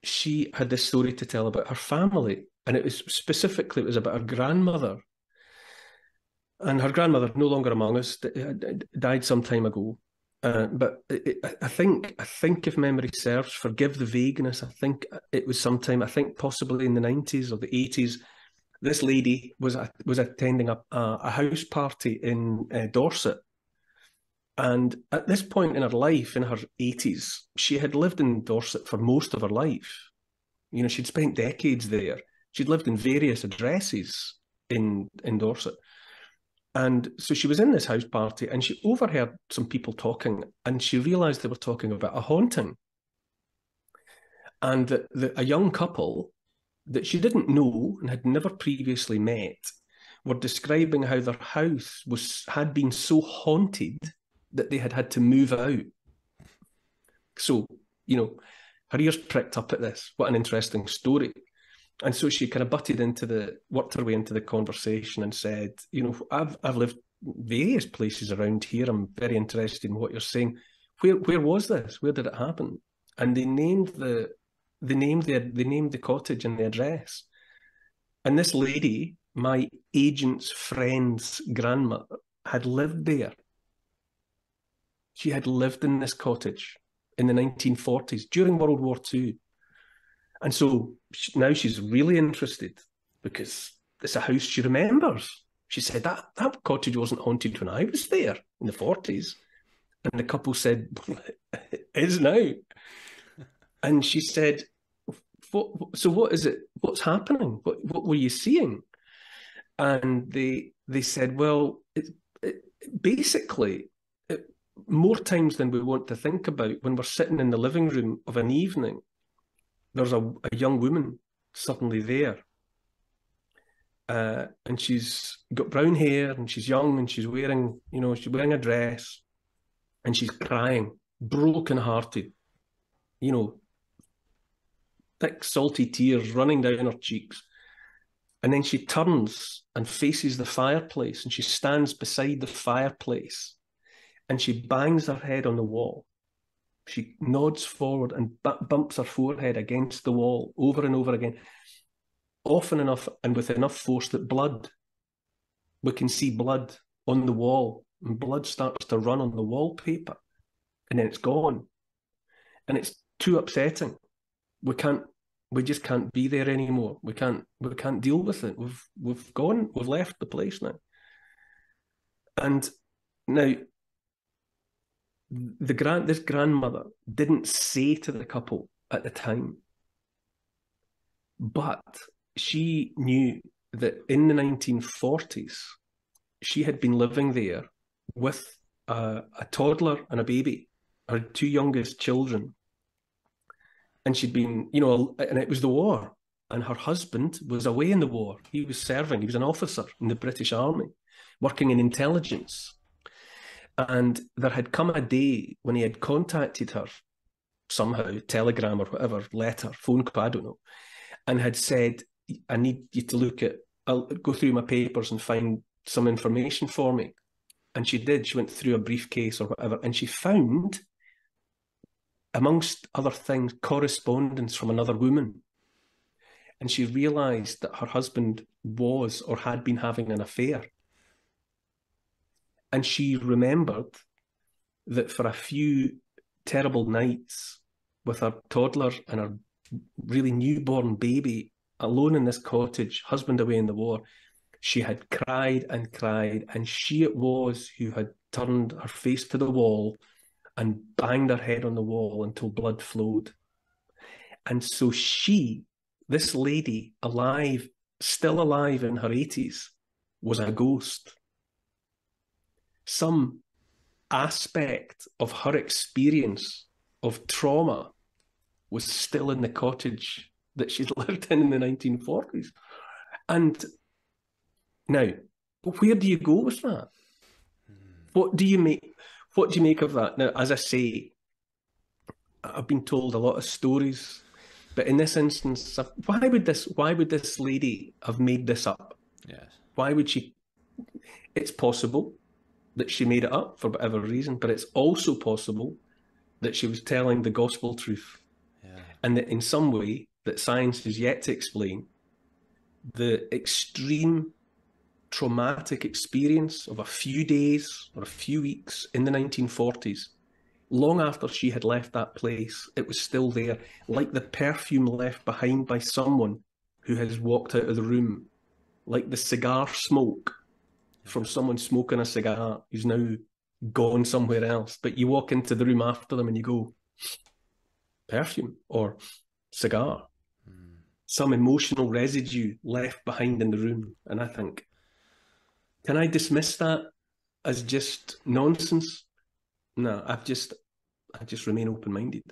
she had this story to tell about her family, and it was specifically, it was about her grandmother. And her grandmother, no longer among us, died some time ago. But I think if memory serves, forgive the vagueness, I think it was sometime, I think possibly in the 90s or the 80s, this lady was attending a house party in Dorset. And at this point in her life, in her 80s, she had lived in Dorset for most of her life. You know, she'd spent decades there. She'd lived in various addresses in Dorset. And so she was in this house party and she overheard some people talking, and she realised they were talking about a haunting. And that a young couple that she didn't know and had never previously met were describing how their house had been so haunted that they had to move out. So, you know, her ears pricked up at this. What an interesting story. And so she kind of worked her way into the conversation and said, you know, I've lived various places around here. I'm very interested in what you're saying. Where was this? Where did it happen? And they named the cottage and the address. And this lady, my agent's friend's grandmother, had lived there. She had lived in this cottage in the 1940s during World War II. And so now she's really interested because it's a house she remembers. She said, that cottage wasn't haunted when I was there in the 40s. And the couple said, it is now. And she said, so what is it? What's happening? What were you seeing? And they said, well, basically, more times than we want to think about, when we're sitting in the living room of an evening, there's a young woman suddenly there. And she's got brown hair and she's young and she's wearing a dress and she's crying, broken-hearted, you know, thick, salty tears running down her cheeks. And then she turns and faces the fireplace and she stands beside the fireplace and she bangs her head on the wall. She nods forward and bumps her forehead against the wall over and over again, often enough and with enough force that we can see blood on the wall, and blood starts to run on the wallpaper, and then it's gone. And it's too upsetting. We just can't be there anymore. We can't deal with it. We've left the place now. And now this grandmother didn't say to the couple at the time, but she knew that in the 1940s, she had been living there with a toddler and a baby, her two youngest children. And she'd been, you know, and it was the war. And her husband was away in the war. He was an officer in the British Army, working in intelligence. And there had come a day when he had contacted her somehow, telegram or whatever, letter, phone call, I don't know, and had said, I need you to I'll go through my papers and find some information for me. And she did. She went through a briefcase or whatever, and she found, amongst other things, correspondence from another woman. And she realised that her husband was or had been having an affair. And she remembered that for a few terrible nights with her toddler and her really newborn baby alone in this cottage, husband away in the war, she had cried and cried, and she it was who had turned her face to the wall and banged her head on the wall until blood flowed. And so this lady, still alive in her 80s, was a ghost. Some aspect of her experience of trauma was still in the cottage that she'd lived in the 1940s. And now, where do you go with that? What do you make of that? Now, as I say, I've been told a lot of stories, but in this instance, why would this lady have made this up? Yes. Why would she? It's possible that she made it up for whatever reason, but it's also possible that she was telling the gospel truth. Yeah. and that in some way that science is yet to explain, the extreme traumatic experience of a few days or a few weeks in the 1940s, long after she had left that place, it was still there, like the perfume left behind by someone who has walked out of the room, like the cigar smoke from someone smoking a cigar who's now gone somewhere else. But you walk into the room after them and you go, perfume or cigar, some emotional residue left behind in the room. And I think, can I dismiss that as just nonsense? No, I just remain open-minded.